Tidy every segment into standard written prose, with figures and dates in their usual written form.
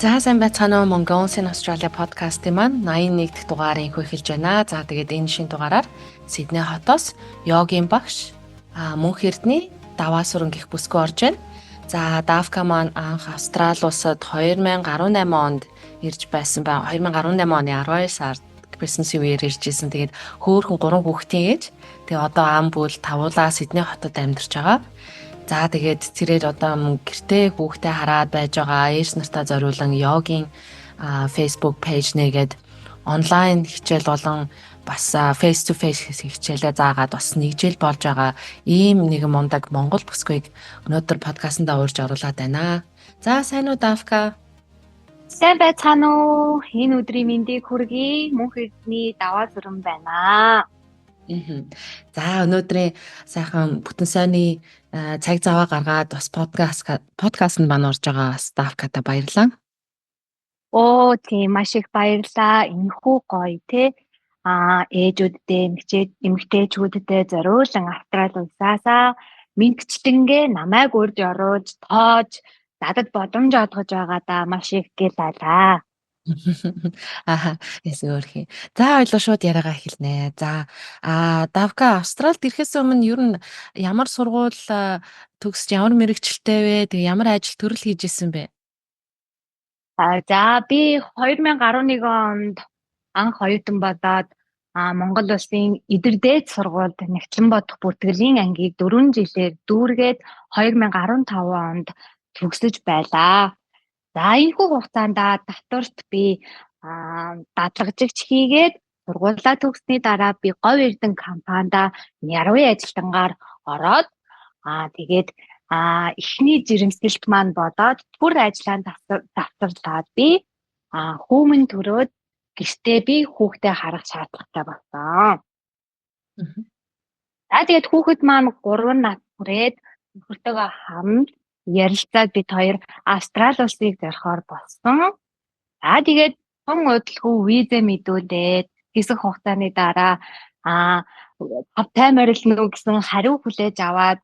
За сайн байцгаана уу Mongolians in Australia подкастын маань 81 дахь дугаарыг эхэлж байна. За тэгээд энэ шинэ дугаараар Сидней хотоос йогийн багш Мөнх Эрдэнэ даваа суран гих бүсгүй орж байна. За Давка маань анх Австрали улсад 2018 онд ирж байсан ба 2018 оны 12 сард Christmas үеэр ирж исэн. Тэгээд хөөхөн 3 хүүхдийн ээж. Тэгээд одоо ам бүл тавуулаа Сидней хотод амьдарч байгаа. За тэгээд тэрээр одоо гэртээ хүүхдээ хараад байж байгаа ээж нартаа зориулан йогийн Facebook пэйж нэгээд онлайн хичээл болон бас face to face хичээлээ заагаад бас нэг жил болж байгаа ийм нэгэн мундаг Монгол бүсгүйг өнөөдөр подкастнда уурж оруулаад байна. За сайн уу Давка? Сайн байцгаана уу? Энэ өдрийн мэндийг хүргэе. Мөнх Эрдэнэ даваа зүрэн байна. За өнөөдрийн сайхан бүтэн сайнны цаг зав гаргаад бас подкастт маань орж байгаа Давката баярлалаа. Оо тийм маш их баярлалаа. Энэхүү гоё те. Ээжүүддээ, эмэгтэйчүүддээ зориулан Австрали улсаасаа мэдчлэнгээ намайг урьж оруулж, тоож, надад боломж олгож байгаадаа маш их гэлалаа. Эсгөөрхий. За ойлоо шууд яриагаа эхэлнэ. За Давка Австралид ирэхээс өмнө ер нь ямар сургууль төгсөж ямар мэрэгчлэлтэй вэ? Тэгээ ямар ажил төрөл хийж исэн бэ? За би 2011 онд анх оюутан болоод Монгол улсын Идэр дээд сургуульд Нэгтлэн бодох бүртгэлийн ангийг 4 жилээр дүүргээд 2015 онд төгсөж байлаа. За энэхүү хугацаанд татварт би дадлагжигч хийгээд сургуулаа төгссөний дараа би Говь Эрдэнэ компанид нярвын ажилтнаар ороод тэгээд эхний жирэмсэлт маань болоод түр ажлаанд давтарлаад би хүүмэн төрөөд гэртээ би хүүхдээ харах шаардлагатай болсон. За тэгээд хүүхэд маань 3 над хүрээд нөхөртөөгөө хамт ярилцаад бид хоёр Австрали улсыг зорихоор болсон. За тэгээд тун удалгүй виза мэдүүлээд хэсэг хугацааны дараа тайморилно гэсэн хариу хүлээж аваад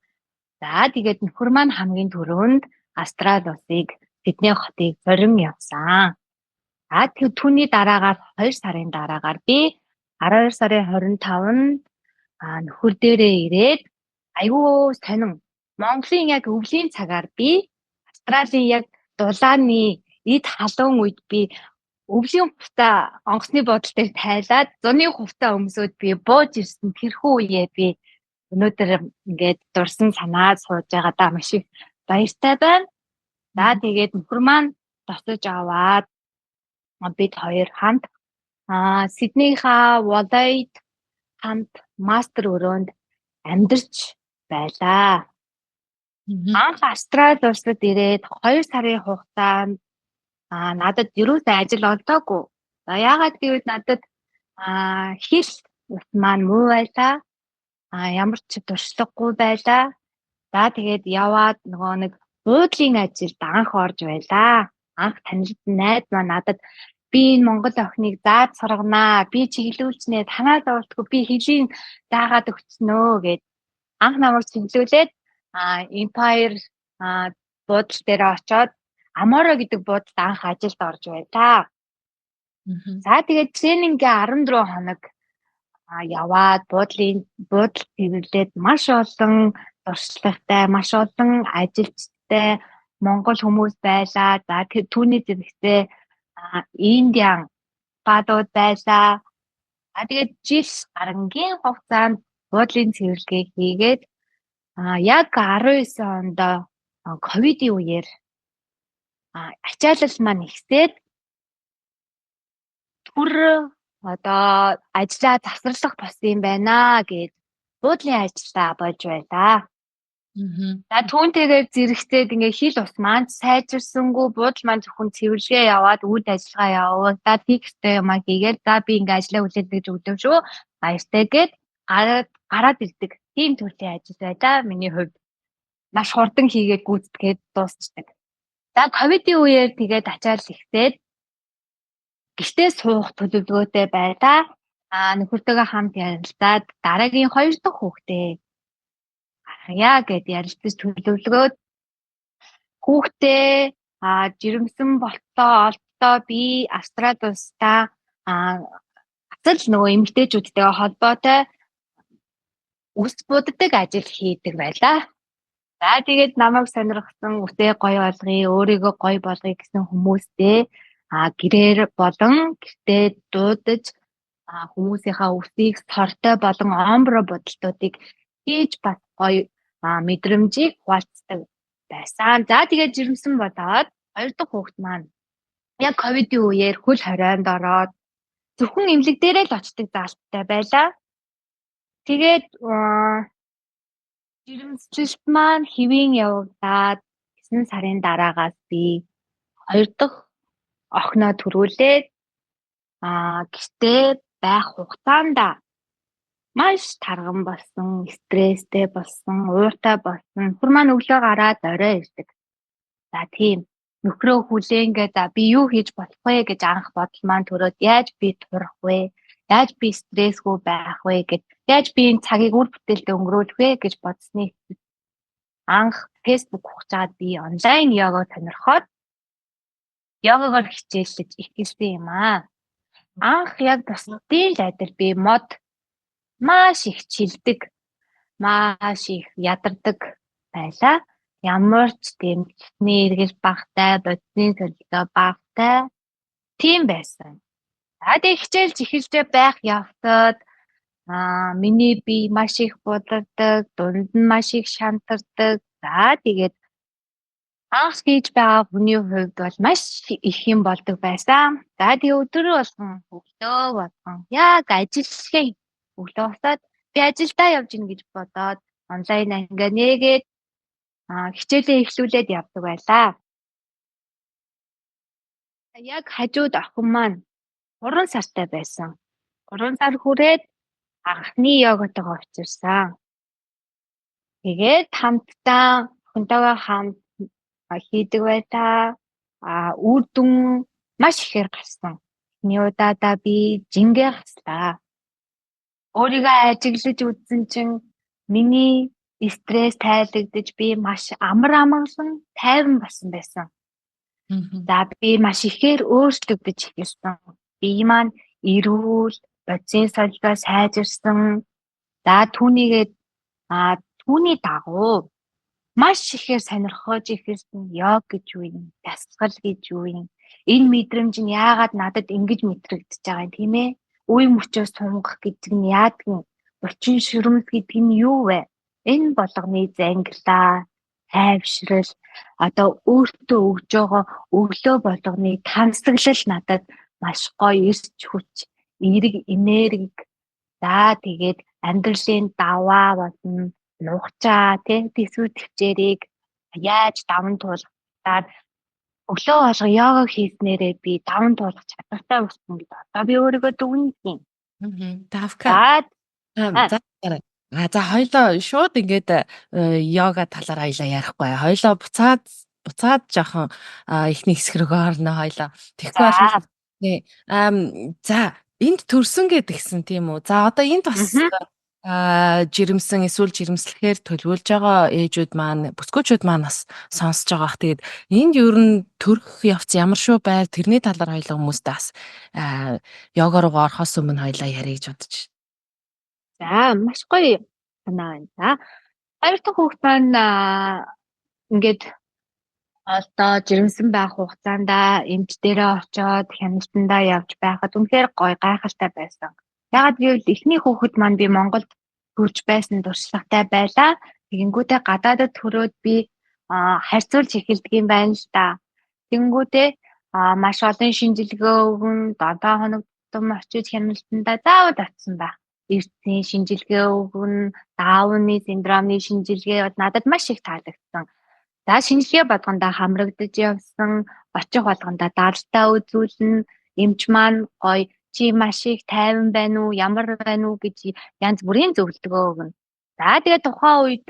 за тэгээд нөхөр маань хамгийн түрүүнд Австрали улсыг Сидней хотыг зорин явсан. За тэгээд түүний дараагаар 2 сарын дараагаар би 12 сарын 25-нд нөхөр дээрээ ирээд айгүй сонин Монголын яг өвлийн цагаар би Австралийн яг дулааны эд халуун үед би өвлийн хувцас онгоцны бодол дээр тайлаад зуны хувцас өмсөд би бууж ирсэн тэрхүү үеэ би өнөөдөр ингээд дурсан санаад сууж байгаадаа маш их баяртай байна. За тэгээд нөхөр маань тосож аваад бид хоёр хамт Сиднейхаа Волейд хамт мастер өрөөнд амьдарч байлаа. Анх Австрали улсад ирээд 2 сарын хугацаанд надад ерөөсөө ажил олдоогүй. За яагаад гэвэл надад хэл маань муу байлаа. Ямар ч туршлагагүй байлаа. За тэгээд яваад нөгөө нэг буудлын ажилд анх орж байлаа. Анх танилд найз маань надад би энэ Монгол охиныг заад сурганаа. Би чиглүүлснэ. Танаа зовлтгүй би хэлийн заагаад өгчнөө гэд анх намайг чиглүүлээд Empire буудлын дээр очоод Аморо гэдэг буудалд анх ажилд орж байлаа. За тэгээд тренингээ 14 хоног яваад буудал хэвлээд маш олон туршлагатай, маш олон ажилчтай монгол хүмүүс байлаа. За түүний зэрэгцээ Индиан гадууд байлаа. Тэгээд жил гарангийн хугацаанд буудлын цэвэрлэгээ хийгээд яг 19 онд ковидын үеэр ачаалал маань ихсээд түр одоо ажлаа завсарлах болсон юм байна гэд буудлын ажилдаа болж байлаа. За түүнтэйгээр зэрэгцээд ингээ хил ус маань сайжирсангүй буудал маань зөвхөн цэвэрлэгээ яваад үйл ажиллагаа явуулаад фикстэй юм хийгээд за би ингээ ажлаа хүлээлгэж өгдөг шүү. Баяртай гэд гараад ирдэг. Тийм төрлийн ажил байлаа миний хувьд. Маш хурдан хийгээд гүйцэтгээд дуусчдаг. За ковидын үеэр тэгээд ачаалал ихсээд гэртээ суух төлөвлөгөөтэй байлаа. Нөхөртөөгөө хамт ярилцаад дараагийн 2 дахь хүүхдээ гаргая гэд ярилцаж төлөвлөгөөд хүүхдээ жирэмсэн болтоо олдоо би Австрали улсдаа асал нөгөө эмэгтэйчүүдтэй холбоотой үс буддаг ажил хийдэг байлаа. За тэгээд намайг сонирхсан үсээ гоё болгоё, өөрийгөө гоё болгоё гэсэн хүмүүстэй гэрээр болон гэртээ дуудаж хүмүүсийнхаа үсийг сортой болон омбро бодолтуудыг хийж бас гоё мэдрэмжийг хуваалцдаг байсан. За тэгээд жирэмсэн болоод хоёр дахь хүүхэд маань яг ковидын үеэр хөл хорионд ороод зөвхөн эмнэлэг дээрээ л очдог заалттай байлаа. Тэгээд жирэмслэлт маань хэвийн явагдаад 9 сарын дараагаас би хоёр дахь охиноо төрүүлээд гэртээ байх хугацаанд маш тарган болсон, стресстэй болсон, ууртай болсон. Нөхөр маань өглөө гараад орой ирдэг. За тийм нөхрөө хүлээнгээ за би юу хийж болох вэ гэж анх бодол маань төрөөд яаж би турах вэ? Яаж би стрессгүй байх вэ гэд яаж би энэ цагийг үр бүтээлтэй өнгөрүүлэх вэ гэж бодсны анх Facebook ухчаад би онлайн йога сонирхоод йогагоор хичээллэж эхэлсэн юм аа. Анх яг бусдын л адил би мод маш их чилдэг, маш их ядардаг байлаа. Ямар ч тийм чихний эргэл багтай, бодисны солилцоо багтай тийм байсан. За тэг хичээлж эхэлжээ байх явцад миний бие маш их будардаг, дунд нь маш их шантардаг. За тэгээд анх хийж байгаа хүний хувьд бол маш их юм болдог байсан. За тэгээ өдөр болгон өглөө болгон яг ажиллахыг өглөө босоод би ажилдаа явж гин гэж бодоод онлайн ангаа нээгээд хичээлээ эхлүүлээд явдаг байлаа. Яг хажууд охин маань 3 сартай байсан. 3 сар хүрээд анхны йогатойгоо очирсан. Тэгээд хамтдаа охинтойгоо хамт хийдэг байлаа. Үр дүн маш ихээр гарсан. Эхний удаадаа би жингээ хаслаа. Өөрийгөө ажиглаж үзсэн чинь миний стресс тайлагдаж би маш амар амгалан тайван болсон байсан. За би маш ихээр өөрчлөгдөж эхэлсэн. Би маань эрүүл, бодисын солилцоо сайжирсан. За түүний дагуу маш ихээр сонирхож эхэлсэн. Йог гэж юу юм? Дасгал гэж юу юм? Энэ мэдрэмж нь яагаад надад ингэж мэдрэгдэж байгаа юм тийм ээ? Үе мөчөөс сунгах гэдэг нь яадаг юм? Булчин шүрмэс гэдэг нь юу вэ? Энэ болгоны зангилаа, тайвшрал, одоо өөртөө өгж байгаа өглөө болгоны тансаглал надад маш гоё эрч хүч, эерэг энерги. За тэгээд амьдралын даваа болон нухчаа төсвөр төвчээрийг яаж даван туулахаар өглөө болго йога хийснээрээ би даван туулах чадвартай болсон гэж одоо би өөрийгөө дүгнэв. Давка. За хоёлоо шууд ингээд йога талаар хоёлаа ярихгүй. Хоёлоо буцаад жоохон ихний хэсэг рүү орно хоёлоо. Тэгэхгүй бол за энд төрсөн гэдгсэн тийм үү? За одоо энд бас жирэмсэн эсвэл жирэмслэхээр төлөвлөж байгаа ээжүүд маань, бүсгүүчүүд маань бас сонсож байгаа. Тэгээд энд ер нь төрөх явц ямар шүү байр тэрний талаар хоёлаа хүмүүстээ бас йога руу орохоос өмнө хоёлаа ярих гэж бодож. За маш гоё санаа байна. За хоёр дахь хүүхэд маань ингээд одоо жирэмсэн байх хугацаанд эмч дээрээ очиод хяналтандаа явж байхад үнэхээр гоё гайхалтай байсан. Ягаад гэвэл эхний хүүхэд маань би Монголд төрж байсан туршлагатай байлаа. Тэгэнгүүтээ гадаадд төрөөд би харьцуулж эхэлдэг юм байна л да. Тэгэнгүүтээ маш олон шинжилгээ өгөн 7 хоног тутам очиж хяналтандаа заавал очсон байх. Эртний шинжилгээ өгөн, Дауны синдромны шинжилгээ бол надад маш их таалагдсан. За шинжилгээ болгондоо хамрагдаж явсан, очих болгондоо даралтаа үзүүлнэ. Эмч маань гоё чи маш их тайван байна уу, ямар байна уу гэж янз бүрийн зөвлөгөө өгнө. За тэгээд тухайн үед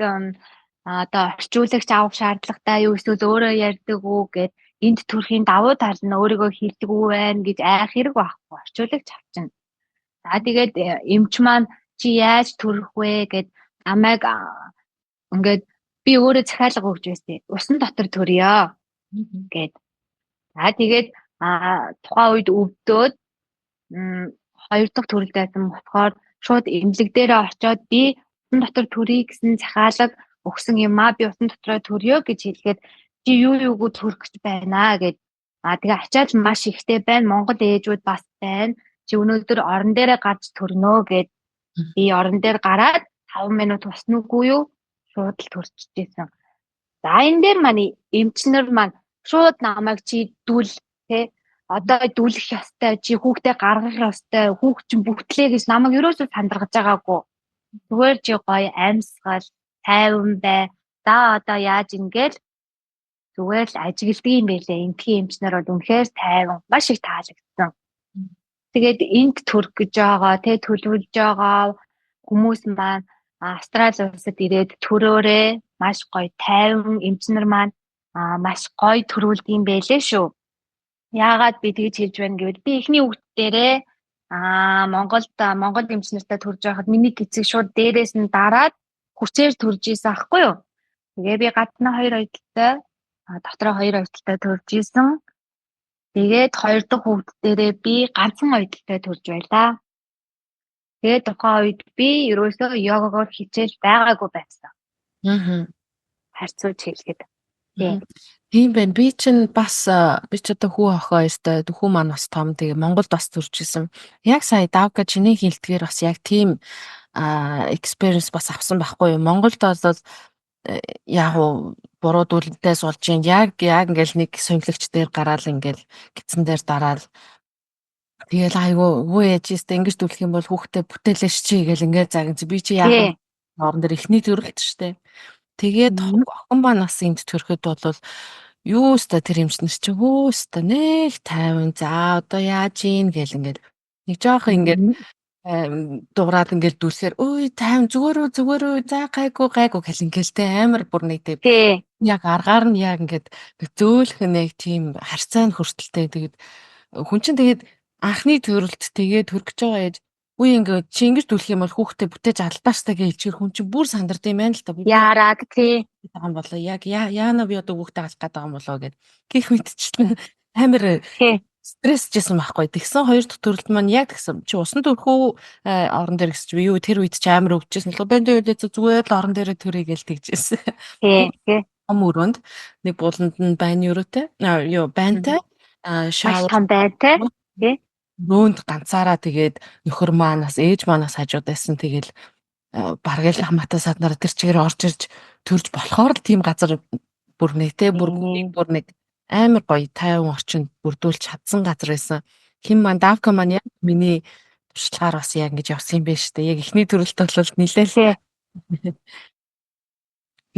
одоо орчуулагч авах шаардлагатай юу эсвэл өөрөө ярьдаг уу гэд энд төрхийн давуу тал нь өөрийгөө хэлдэг үү байна гэж айх хэрэг байхгүй. Орчуулагч авчна. За тэгээд эмч маань чи яаж төрөх вэ гэд намайг ингээд би өөрөө захиалга өгч байсан. Усан дотор төрьё. Гэт. За тэгээд тухайн үед өвдөөд хоёр дахь төрөл байсан болохоор шууд эмнэлэг дээрээ очиод би усан дотор төрье гэсэн захиалга өгсөн юм аа. Би усан дотроо төрьё гэж хэлгээд чи юуг төрөх гэж байна гэд. Тэгээ ачаал маш ихтэй байна. Монгол ээжүүд бас байна. Чи өнөөдөр орон дээрээ гарч төрнө гэд. Би орон дээр гараад 5 минут усна үгүй юу? Шууд л төрчихжээ. За энэ дээр маань эмчнэр маань шууд намайг чи дүүл тэ одоо дүүлэх ёстой чи хүүхдээ гаргах ёстой хүүхд чинь бүтлээ гэж намайг ерөөсөө сандаргаж байгаагүй. Зүгээр чи гоё амьсгал тайван бай. За одоо яаж ингээл зүгээр л ажигладаг юм байлээ. Энтхийн эмчнэр бол үнэхээр тайван маш их таалагдсан. Тэгээд энд төрөх гэж байгаа тэ төлөвлөж байгаа хүмүүс маань Австрали улсад ирээд төрөөрэй. Маш гоё тайван эмчнэр маань маш гоё төрүүлдэг юм байлээ шүү. Яагаад би тэгж хэлж байна гэвэл би эхний үгтдээрээ Монгол эмчнэртэй төрж байхад миний гэцэг шууд дээрээс нь дараад хүчээр төрж исэн аахгүй юу. Тэгээ би гаднаа 2 оюуталтай дотроо 2 оюуталтай төрж исэн. Тэгээд 2 дахь үгтдээрээ би ганцхан оюуталтай төрж байлаа. Тэгээд тухайн үед би ерөөсөө йогагоор хичээл байгаагүй байсан. Харьцуулж хэлгээд. Тийм байна. Би чинь бас би ч одоо хүү охин хоёртой хүү маань бас том. Тэгээ Монголд бас төрж исэн. Яг сая Давка чиний хэлдгээр бас яг тийм experience бас авсан байхгүй юу? Монголд бол яг буруу дүлэнтэй суулж яг ингээл нэг сонирхогч дээр гараал ингээл гидсэн дээр дараал. Тэгэл айгүй өвөө ээжээстэй ингэж дүлэх юм бол хүүхдээ бүтээлээш чи гэл ингээд загинц би чи яг орон дээр ихний төрөлт штэ. Тэгээд охин ба нас энд төрөхөд бол юу өстө тэр эмчнэр чи өстө нэг тайван за одоо яаж ийн гэл ингээд нэг жоох ингээд дуураад ингээд дүлсээр ой тайван зүгээр за гайгүй гэл ингээл те амар бүр нэг тэг яг аргаар нь яг ингээд зөөлөх нэг тийм харьцааны хүртэлтэй тэгээд хүн чинь тэгээд анхны төрөлт тэгээд төрөх гэж байгаа ээж үе ингээд чи ингэж дүлэх юм бол хүүхдээ бүтээж алдааштай гэж хэлчихэр хүн чинь бүр сандард юм байна л та. Яараад тий. Тагаан болоо яг яана би одоо хүүхдээ алах гэдэг юм болоо гэд. Гэх мэдчихлээ. Амар стрессжсэн байхгүй. Тэгсэн хоёр дахь төрөлт маань яг тэгсэн. Чи усан төрхөө орон дээр гэсэн чи юу тэр үед чи амар өвчжсэн л банд үед зүгээр л орон дээр төрөй гээл тэгжсэн. Тий. Ом өрөөнд нэг буланд нь байны өрөөтэй. Юу байнтай. Шавар байтай. Тий. Рөөнд ганцаараа тэгээд нөхөр маань бас ээж манаас хажууд байсан тэгэл бараг л хамаатай саднараа тэр чигээр орж ирж төрж болохоор л тийм газар бүр нэгтэй бүр нэг амар гоё тайван орчинд бүрдүүлж чадсан газар байсан. Хин маань Давка маань яг миний туршлагаар бас яг ингэж явсан юм байна шүү дээ. Яг ихний төрөлт бол нилээл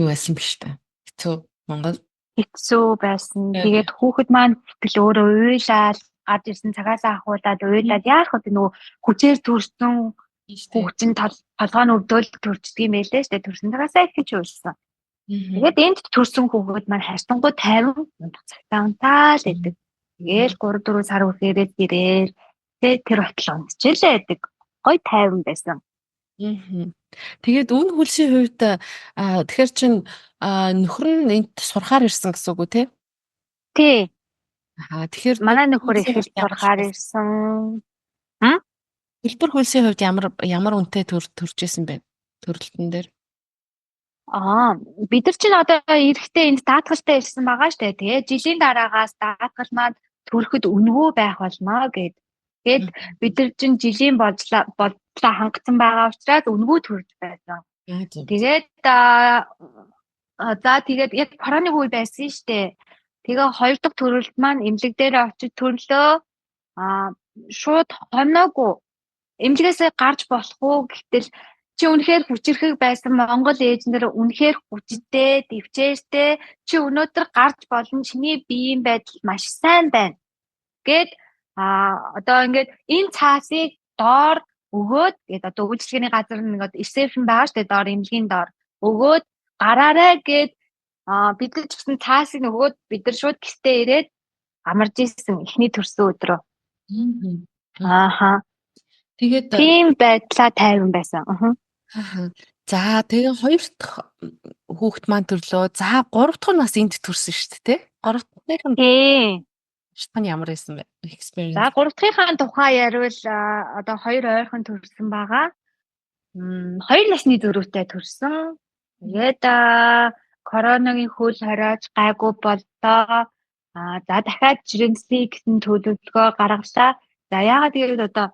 юу байсан биш үү? Хэцүү Монгол хэцүү байсан. Тэгээд хүүхэд маань тэгэл өөрөө уйлаад гарч ирсэн цагаас ахуулаад уйлаад яах вэ нөгөө хүчээр төрсөн хүүхдийн толгойн өвдөөл төрчдөг юм байлээ шүү дээ. Төрсөн цагаасаа их гэж уйлсан. Тэгээд энд төрсөн хүүхэд маань хайртангуй 50 цагтаа унтаал байдаг. Тэгээл 3-4 сар үргэлжлээд ирээр тэр батал унтчихлээ байдаг. Гой 50 байсан. Тэгээд үн хөлсийн хувьд тэгэхээр чин нөхөр нь энд сурахаар ирсэн гэсэн үг үү те? Тий. Тэгэхээр манай нөхөр их сурахаар ирсэн. Хэлбэр хөлсийн хувьд ямар үнэтэй төрж исэн бэ? Төрөлтөн дээр. Бид нар чинь одоо эрэхтэй энд даатгалтай ирсэн байгаа штэ. Тэгээ жилийн дараагаас даатгал маань төрөхөд үнэгүй байх болно гэд. Тэгээд бид нар чинь жилийн бодлоо хангацсан байгаа учраас үнэгүй төрж байсан. Тэгээд тэгээд яг корооны үе байсан штэ. Тэгээ хоёр дахь төрөлт маань эмнэлэг дээр очиж төрлөө. Шууд хоноогүй. Эмнэлгээс гарч болох уу гэтэл чи үнэхээр хүчрхэг байсан Монгол ээжнэр үнэхээр хүчтэй, дэвчээртэй чи өнөөдөр гарч болно чиний биеийн байдал маш сайн байна. Гэт одоо ингээд энэ цаасыг доор өгөөд гээд одоо үйлчлэгээний газар нэг ресепшн байгаа шүү дээ доор эмнэлгийн доор өгөөд гараарай гээд бид нар ч гэсэн цаасыг өгөөд бид нар шууд гэртээ ирээд амарж исэн эхний төрсөн өдрөө. Тэгээд тийм байдлаа тайван байсан. За тэгээ хоёр дахь хүүхэд маань төрлөө. За 3 дахь нь бас энд төрсөн шүү дээ, тэ? Гуравтных нь Тий. шатны ямар байсан бэ? За Experience. 3 дахьынхаа тухай ярил одоо 2 ойрхон төрсэн байгаа. 2 насны зөрүүтэй төрсэн. Тэгээд коронагийн хөл хоройж гайгүй боллоо. За дахиад жирэмслэе гэсэн төлөвлөгөө гаргалаа. За яагаад тэгээд одоо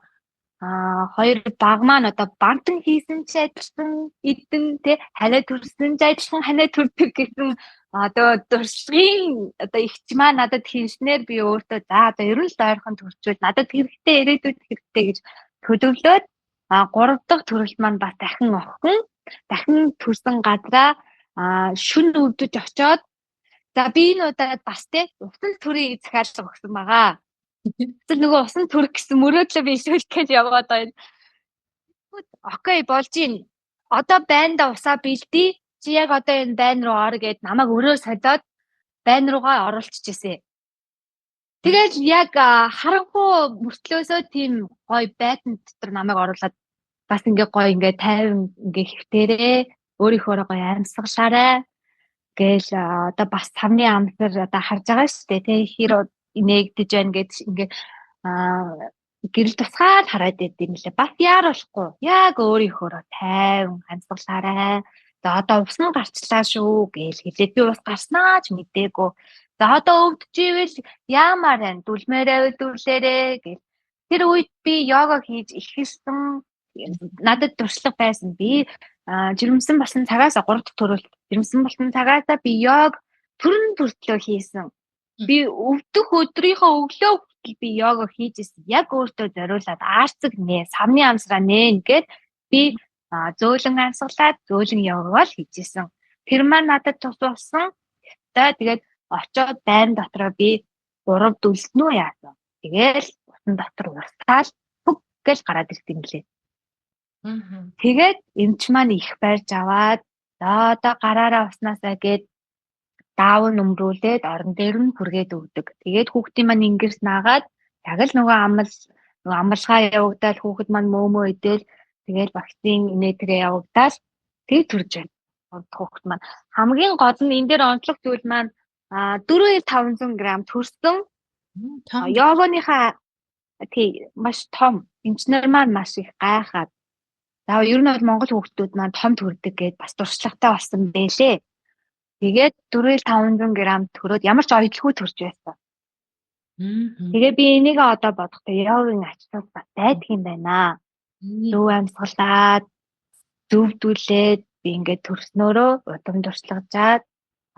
хоёр баг маань одоо бантан хийсэн ч адилхан эдэн тэ ханаа төрсөн ч адилхан ханаа төрдөг гэсэн одоо дуршлагын одоо ихч маань надад хэлснээр би өөртөө за одоо ерөн л ойрхон төрчвөл надад хэрэгтэй ирээдүйд хэрэгтэй гэж төлөвлөөд 3 дахь төрөлт маань бас дахин төрсөн газраа шүн өвдөж очоод за би энэ удаад бас тэ усан төрийн захиалга өгсөн байгаа. Тэр нөгөө усан төрөх гэсэн мөрөөдлөө би шүүлэх гэж яваад байна. Окей болж байна. Одоо байнда усаа бэлдээ. Чи яг одоо энэ байн руу ор гэд намайг өрөө солиод байн руугаа оруулчихжээ. Тэгээд яг харанхуй мөртлөөсөө тийм гоё байдан дотор намайг оруулаад бас ингээ гоё ингээ тайван ингээ хэвтэрээ өөрийнхөө гоё амьсгалаарай гээл одоо бас савны амсар одоо харж байгаа шүү дээ тий хэр нээгдэж байна гэж ингээ гэрэл тусгаад хараад байд юм лээ. Бас яаруулахгүй. Яг өөрийнхөө тайван амьсгалаарай. За одоо ус нь гарчлаа шүү гээл хэлээд би ус гарснаа ч мэдээгүй. За одоо өвдөживэл яамаар байна? Дүлмээрээ дүүлээрээ гэл. Тэр үед би йога хийж ихэлсэн. Надад туршлага байсан. Би жирэмсэн болсон цагаас 3 дахь төрөлт жирэмсэн болсон цагаас би йог төрн төртлөө хийсэн. Би өвдөх өдрийнхөө өглөө хүртэл би йога хийжсэн. Яг өөртөө зориулаад арцэг нэ, савны амсраа нэ гэд би зөөлөн амьсгалаад зөөлөн йогоо л хийжсэн. Тэр маань надад тус болсон. Тэгээд очоод байн дотроо би 3 дүлснүү яасан. Тэгээл усан дотор урсгаал бүг гэл гараад ирсэн лээ. Тэгээд эмч маань их барьж аваад за одоо гараараа уснасаа гээд даав нөмрүүлээд орон дээр нь хүргээд өгдөг. Тэгээд хүүхдийн маань ингэрс наагаад яг л нөгөө амгалгаа явагдаад хүүхэд маань мөөмөө идэл тэгээд вакцин инээдрээ явагдаад тэгээд төрж байна. Хүүхэд маань хамгийн гол нь энэ дээр онцлог зүйл маань 4500 г төрсөн. Йогоныхаа тий маш том эмчнэр маань маш их гайхаад за ер нь бол Монгол хүүхдүүд маань том төрдөг гэдээ бас туршлагатай болсон байлээ. Тэгээд 4500 г төрөөд ямар ч ойдлгүй төрж байсан. Тэгээ би энийг одоо бодохдоо йогийн ач тус бас байдаг юм байна. Зөв амьсгалаад зөвдүүлээд би ингээд төрснөөрөө удам туршлагажаад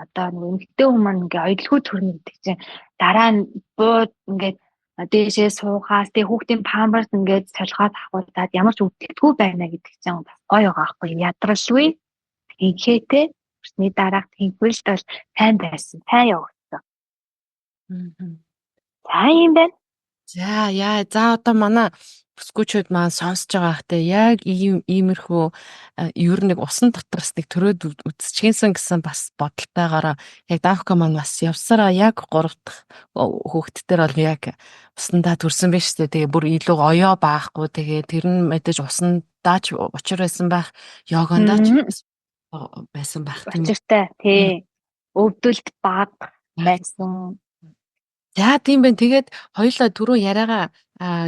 одоо нэг эмэгтэй хүмүүс ингээд ойдлгүй төрнө гэдэг чинь дараа нь бууд ингээд дээшээ суухаас тэг хүүхдийн памперс ингээд солихоод ахуулаад ямар ч өвдөлтгүй байна гэдэг чинь бас гоё байгаа байхгүй ядралгүй хийхээтэй өсний дараах тэнхвэл л сайн байсан сайн явагдсан. За юм байна. За одоо манай бүсгүүчүүд маань сонсож байгаа хтэй яг иймэрхүү ер нь нэг усан дотроос нэг төрөөд үзчихсэн гэсэн бас бодолтойгоор яг Данхка маань бас явсараа яг 3 дахь хүүхдтэр бол яг усандаа төрсөн байж тээ. Тэгээ бүр илүү оёо баахгүй. Тэгээ тэр нь мэдээж усандаа ч учир байсан байх, йогондаа ч байсан байх тийм. Учиртай тий. Өвдөлт баг байсан. За тийм байна. Тэгээд хоёулаа түрүү яриагаа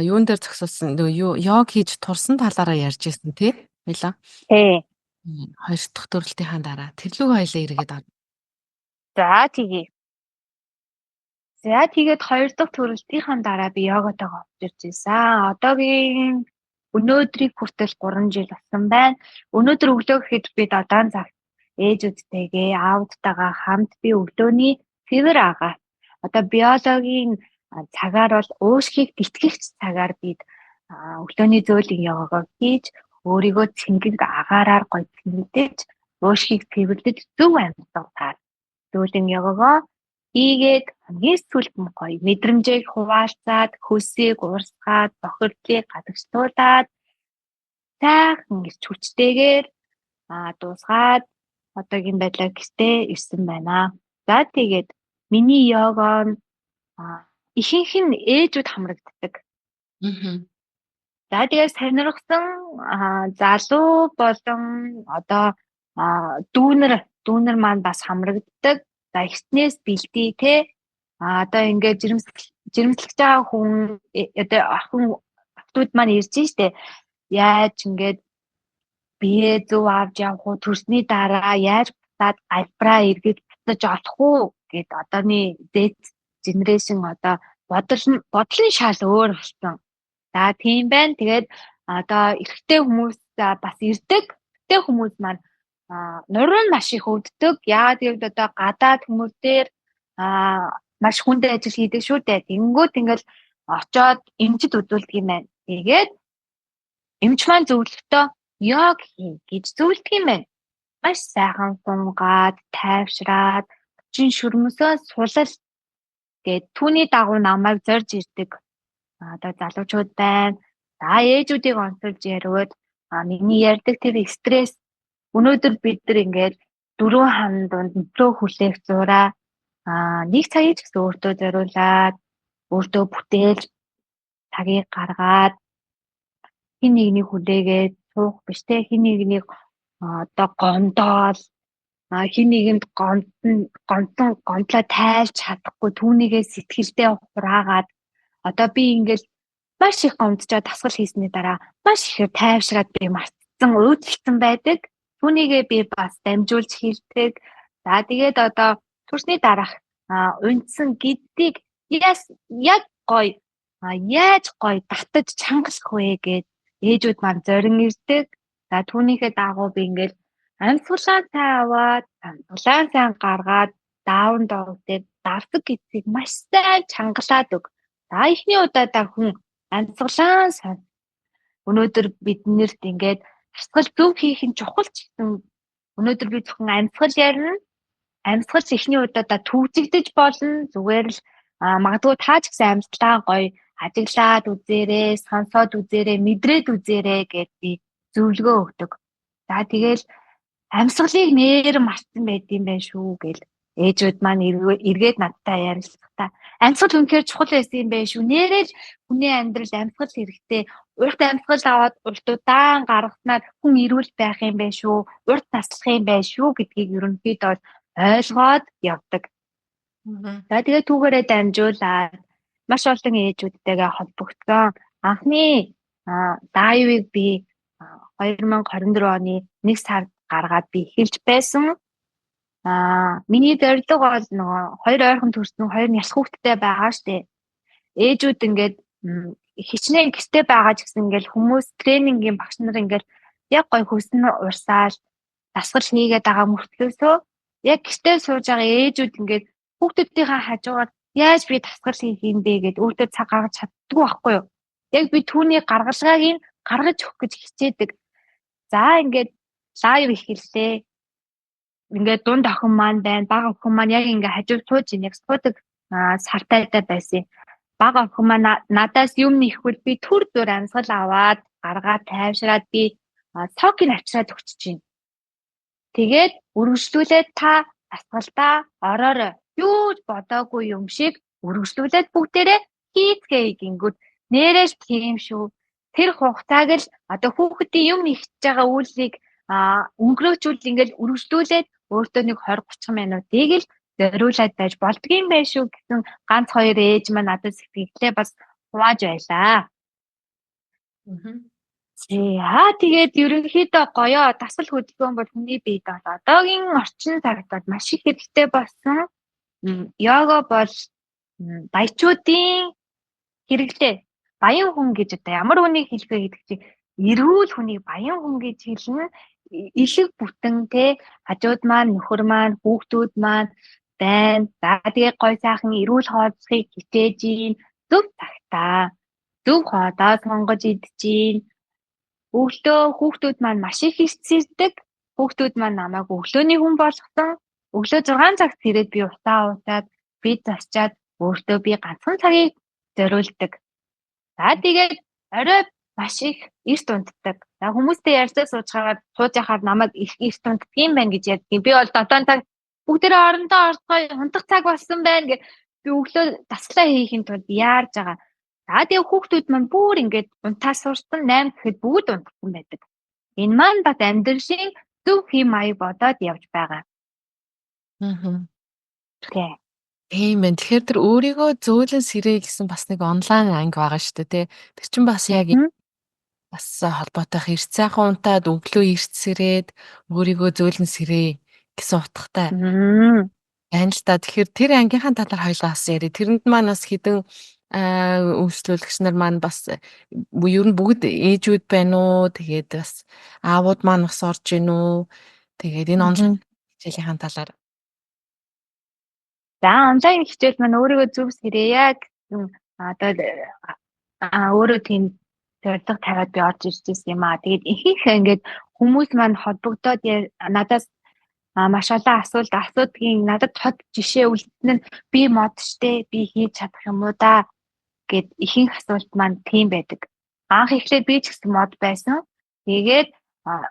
юун дээр зогсуулсан йог хийж турсан талаараа ярьж ирсэн тий. Хоёлаа. Тий. 2 дахь төрөлтийнхаа дараа тэрлүү хоёлаа эргээд ав. За тэгээ. За тэгээд 2 дахь төрөлтийнхаа дараа би йоготойгоо авч ирж байсан. Одоогийн өнөөдрийг хүртэл 3 жил болсон байна. Өнөөдөр өглөө гэхэд би додоон цагт ээжүүдтэйгээ аавдтайгаа хамт би өглөөний цэвэр агаа. Одоо биологийн цагаар бол уушгийг тэтгэгч цагаар бид өглөөний зөөлөн йогоо хийж өөрийгөө цэнгэг агаараар гоё цэнгэж уушгийг цэвэрлэж зөв амьсгалаар зөөлөн йогоо хийгээд хамгийн сүүлд нь гоё мэдрэмжийг хуваалцаад хөсийг уурсгаад бохирдлыг гадагшлуулад сайхан гэж хүчтэйгээр дуусгаад одоогийн байдлаар гэртээ ирсэн байна. За тэгээд миний йогон ихэнх нь ээжүүд хамрагддаг. За тэгээд сонирхсан залуу болон одоо дүүнер маань бас хамрагддаг. За эхнээс бэлтий те. Одоо ингээд жирэмслэж байгаа хүн одоо охтууд маань ирж штэ. Яаж ингээд бие зөв авч явах уу, төрсний дараа яаж буцаад альбраа эргэж буцаж олох уу гэд одооны Z generation одоо бодлын шал өөр болсон. За тийм байна. Тэгээд одоо эрэгтэй хүмүүс бас ирдэг. Эрэгтэй хүмүүс маань нуруу маш их өвддөг. Яагаад гэвэл одоо гадаад хүмүүсээр маш хүнд ажил хийдэг шүү дээ. Тэнгүүд ингээл очоод эмчд үзүүлдэг юм байна. Тэгээд эмч маань зөвлөхдөө йог хий гэж зөвлөдөг юм байна. Маш сайхан сунгаад, тайвшраад, чин шүрмөсөө сулал гээд түүний дагуу намайг зорж ирдэг. Одоо залуучууд байна. За ээжүүдийг онцолж яриад миний ярьдаг тэр стресс өнөөдөр бид нар ингээд 4 хан донд метро хүлээх зураа нэг цагийг ч гэсэн өөртөө зориулаад өөртөө бүтээлж цагийг гаргаад хин нэгний хүлээгээд суух биш те хин нэгнийг одоо гомдоол хин нэгэнд гомдлоо тайлж чадахгүй түүнийгээ сэтгэлдээ хураагаад одоо би ингээд маш их гомдчоод дасгал хийсний дараа маш их тайвшраад би мартсан өөдлөлтсөн байдаг. Түүнийгээ би бас дамжуулж хэлдэг. За тэгээд одоо туршны дараах унтсан гэдгийг яг гоё яаж гоё татаж чангалах вэ гэд ээжүүд маань зорин ирдэг. За түүнийхээ дагуу би ингээд амьсгалаа сайн аваад амьсгалаа сайн гаргаад даавн доогдээд давдаг гэдгийг маш сайн чангалаад өг. За эхний удаадаа хүн амьсгалаа сайн өнөөдөр биднэрт ингээд дасгал зөв хийх нь чухал ч гэсэн өнөөдөр би зөвхөн амьсгал ярина. Амьсгал эхний удаадаа төвжигдэж болно. Зүгээр л магадгүй та ч гэсэн амьсгалаа гоё ажиглаад үзээрэй, сонсоод үзээрэй, мэдрээд үзээрэй гэж би зөвлөгөө өгдөг. За тэгэл амьсгалыг нээр мартсан байдсан байх шүү гэл ээжүүд маань эргээд надтай ярилцлаа. Амьсгал үнэхээр чухал байсан юм байх шүү. Нээрээ л хүний амьдралд амьсгал хэрэгтэй. Урт амьсгал аваад урт удаан гаргаснаар хүн эрүүл байх юм байх шүү. Урт таслах юм байх шүү гэдгийг ерөнхийдөө ойлгоод явдаг. За тэгээ түүгээрээ дамжуулаад маш олон ээжүүдтэйгээ холбогдсон. Анхны дайвыг би 2024 оны 1 сард гаргаад би эхэлж байсан. Миний зорилго бол нөгөө 2 ойрхон төрсөн 2 няс хүүхэдтэй байгаа штэ. Ээжүүд ингээд хичнээн гэртээ байгаа ч гэсэн ингээд хүмүүс тренингийн багш нар ингээд яг гой хөснө урсаал дасгал хийгээд байгаа мөртлөөсөө яг гэртээ сууж байгаа ээжүүд ингээд хүүхдүүдийнхээ хажуугаар яаж би дасгал хийх юм бэ гэд өөртөө цаг гаргаж чаддгүй байхгүй юу. Яг би түүний гаргалгааг гаргаж өгөх гэж хичээдэг. За ингээд лайв эхэллээ. Ингээд дунд охин маань байна. Бага охин маань яг ингээд хажууд сууж ин яг суудаг сартайтай байсан. Бага охин маань надаас юм нэхвэл би түр зур амьсгал аваад гаргаад тайвшраад би цокийг авчираад өгч чинь. Тэгээд үргэлжлүүлээд та дасгалтаа ороорой. Юу ч бодоогүй юм шиг үргэлжлүүлээд бүгдээрээ хийцгээе гингүүд нэрэж тийм шүү. Тэр хугацааг л одоо хүүхдийн юм ихж байгаа үйлийг өнгөрөөчүүл ингээл үргэлжлүүлээд өөртөө нэг 20-30 минутыг л зориулаад байж болдгийм байх шүү гэсэн ганц хоёр ээж маань надад сэтгэлдээ бас хувааж байлаа. Тэгээд ерөнхийдөө гоёо дасгал хөдөлгөөн бол хүний биед бол одоогийн орчин цагт бол маш их хэрэгтэй болсон. Йога бол баячуудын хэрэглээ. Баян хүн гэж одоо ямар хүнийг хэлэх вэ гэдэг чинь эрүүл хүнийг баян хүн гэж хэлнэ. Илэг бүтэн те хажууд маань нөхөр маань хүүхдүүд маань байна. За тэгээ гой сайхан эрүүл хоолцохыг хичээж ийн. Зөв цагтаа зөв хоолоо сонгож идчихин. Өглөө хүүхдүүд маань маш их ирцэрдэг. Хүүхдүүд маань намайг өглөөний хүн болгосон. Өглөө 6 цагт ирээд би усаа уусаад би засчаад өөртөө би ганцхан цагийг зориулдаг. За тэгээд орой маш их эрт унтдаг. За хүмүүстэй ярьсаа сууж хахад намайг их эрт унтдаг юм байна гэж ярьдаг. Би бол 7 цаг бүгдээрээ орондоо орцгой унтах цаг болсон байна гэж би өглөө дасгалаа хийхин тулд яарж байгаа. За тэгээд хүүхдүүд маань бүр ингээд унтаа сурсан 8 гэхэд бүгд унтсан байдаг. Энэ маань бас амьдралын зөв хэм маяг бодоод явж байгаа. Тий. Тийм байна. Тэгэхээр тэр өөрийгөө зөөлөн сэрээ гэсэн бас нэг онлайн анги байгаа шүү дээ, тий. Тэр чинь бас яг бас холбоотой эрт сайхан унтаад өглөө эрт сэрээд өөрийгөө зөөлөн сэрээ гэсэн утгатай байна л та. Тэгэхээр тэр ангийнхаа талаар хоёулаа бас ярив. Тэрэнд маань бас хэдэн үйлчлүүлэгч нар маань бас ер нь бүгд ээжүүд байна уу? Тэгээд бас аавууд маань бас орж ийн үү? Тэгээд энэ онлайн хичээлийн талаар. За онлайн хичээл маань өөрийгөө зөв сэрээе гэсэн одоо өөрөө тийм зорилго тавиад би орж ирж байсан юм аа. Тэгээд ихэнх ингээд хүмүүс маань холбогдоод надаас маш олон асуудгийн надад тод жишээ үлдсэн нь би мод штэ би хийж чадах юм уу да гэд ихэнх асуулт маань тийм байдаг. Анх эхлээд би ч гэсэн мод байсан. Тэгээд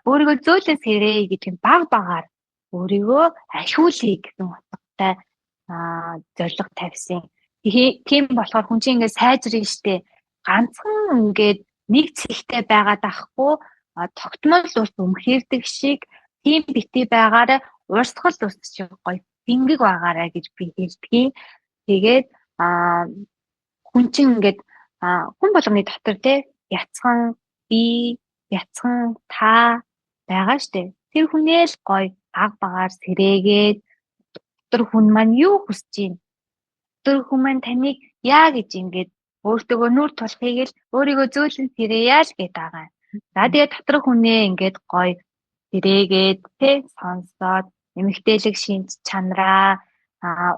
өөрийгөө зөөлөн сэрээ гэдэг нь баг багаар өөрийгөө ашиглая гэсэн утгатай зорилго тавьсан. Тийм болохоор хүн чинь ингээд сайжрын штэ ганцхан ингээд нэг цэгтэй байгаад ахгүй тогтмол ус өмхөрдөг шиг тийм бити байгаараа урсгал ус шиг гоё бингэг байгаараа гэж би хэлдэг. Тэгээд хүн чинь ингээд хүн болгоны дотор те яцхан би яцхан та байгаа штэ. Тэр хүнээ л гоё баг багаар сэрээгээд тэр хүн маань юу хүсэж байна? Тэр хүн маань таныг яа гэж ингээд өөртөөгөө нүр тулахыг л өөрийгөө зөөлөн сэрээе л гэдэг байгаа. За тэгээд дотор хүнээ ингээд гоё сэрээгээд тэ сонсоод эмгтээлэг шинж чанараа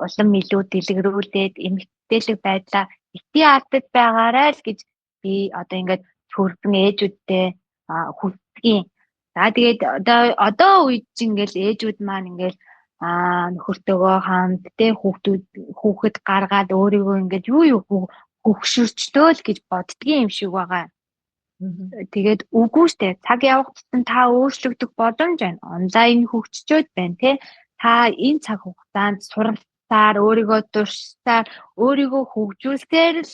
улам илүү дэлгэрүүлээд эмгтээлэг байдлаа ити ардад байгаарай л гэж би одоо ингээд төргөн ээжүүдтэй хүсдэг. За тэгээд одоо үед чинь ингээл ээжүүд маань ингээл нөхөртөөгөө хамт тэ хүүхэд гаргаад өөрийгөө ингээд юу хөвгшөрчлөө л гэж боддгийн юм шиг байгаа. Тэгээд үгүй штэ цаг явах тусам та өөрчлөгдөх боломж байна. Онлайн хөгжчөөд байна те. Та энэ цаг хугацаанд суралцаар өөрийгөө туршсаар өөрийгөө хөгжүүлсээр л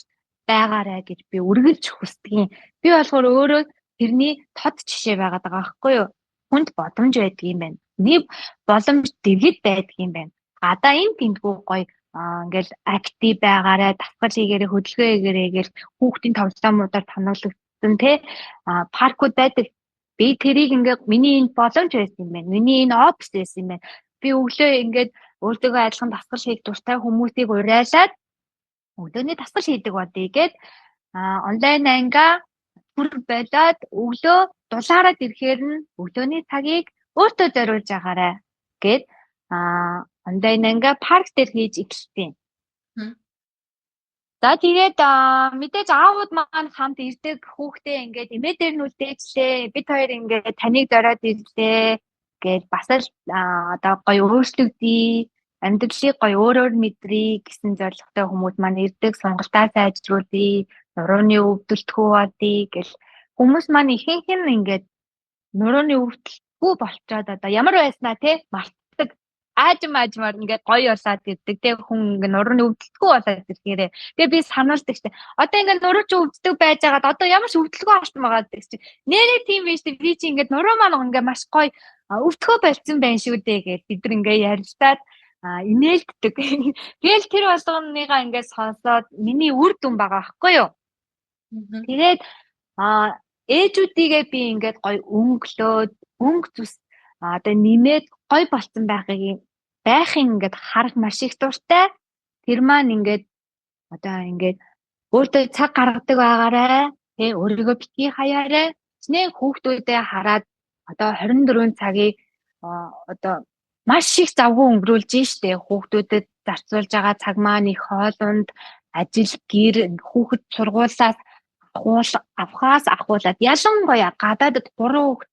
байгаарай гэж би үргэлж хүсдэг. Би болохоор өөрөө тэрний тод жишээ байгаад байгаа байхгүй юу? Хүнд боломж байдаг юм байна. Нэг боломж дэргэд байдаг юм байна. Гадаа энэ тэмдгүү гоё ингээл актив байгаарай, давхар хийгээрэй, хөдөлгөөн хийгээрэй гэл хүүхдийн тоглоомуудаар тоногдсон те паркууд байдаг. Би тэрийг ингээд миний энэ боломж байсан юм байна. Миний энэ опс байсан юм байна. Би өглөө ингээд өөртөө адилхан дасгал хийх дуртай хүмүүсийг урайлаад өглөөний дасгал хийдэг бодъё гэд онлайн ангаа хүрэг болоод өглөө дулаараад ирэхээр нь өглөөний цагийг өөртөө зориулж агаарай гэд онлайн ангаа парк дээр хийж эхэлсэн. За тэгээд мэдээж аавууд маань хамт ирдэг хүүхдээ ингээд эмээ дээр нь үлдээжлээ. Бид хоёр ингээд таныг зориод ирлээ гэж бас л одоо гоё өөрчлөгдөе. Амьдралыг гоё өөрөөр мэдрээ гэсэн зорилготой хүмүүс маань ирдэг, сонголтоо сайжруулъя, нурууны өвдөлтгөө болъё гэл хүмүүс маань ихэнх нь ингээд нурууны өвдөлтгөө болчоод одоо ямар байснаа те мартдаг. Аажмаар ингээд гоё болоод ирдэг те хүн ингээд нурууны өвдөлтгөө болоод ирэхээр тэгээ би сануулдаг штэ. Одоо ингээд нурууч өвддөг байж байгаад одоо ямар ч өвдөлгөө алтан байгаа гэдэг чинь нэрээ тийм биш те би чи ингээд нуруу маань ингээд маш гоё өвдгөө болцсон байна шүү дээ гэж бид нар ингээд ярилцаад инээлддэг. Тэгэл тэр болгоныгаа ингээд сонсоод миний үр дүн байгаа байхгүй юу? Тэгээд ээжүүдийгээ би ингээд гоё өнгөлөөд өнгө зүс одоо нэмээд гоё болцсон байхын ингээд харах маш их дуртай. Тэр маань ингээд одоо ингээд өөртөө цаг гаргадаг байгаарай. Тэ өөрийгөө битгий хаяарай. Чинээ хүүхдүүдээ хараад одоо 24 цагийг одоо маш их завгүй өнгөрүүлж штэ. Хүүхдүүдэд зарцуулж байгаа цаг маань их хоолунд ажил гэр хүүхэд сургуулиас авахуулаад ялангуяа гадаадд 3 хүүхэд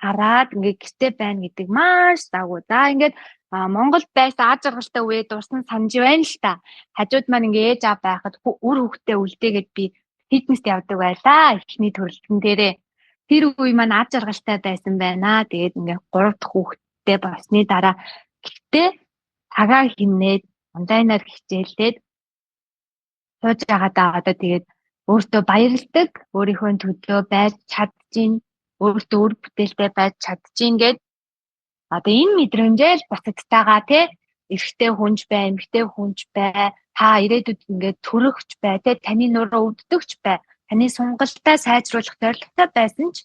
хараад ингээд гэртээ байна гэдэг маш завгүй. За ингээд Монголд байсан аж аргалтай үе дурсан санаж байна л та. Хажууд маань ингээд ээж аав байхад үр хүүхдээ үлдээгээд би фитнест явдаг байлаа. Эхний төрөлтөн дээрээ. Тэр үе маань аж аргалтай байсан байна. Тэгээд ингээд 3 дахь хүүхдээ болсны дараа гэхдээ цагаа хийнээд онлайнаар хичээлээд сууж байгаадаа одоо тэгээд өөртөө баярлдаг, өөрийнхөө төлөө байж чадчихин, өөртөө үр бүтээлтэй байж чадчихин гэд одоо энэ мэдрэмжэл бусадтайгаа тий эрэгтэй хүнж бай, эмэгтэй хүнж бай, та ирээдүйд ингээд төрөхч бай, тэ таны нуруу өвддөгч бай, таны сонголтоо сайжруулах зорилготой байсан ч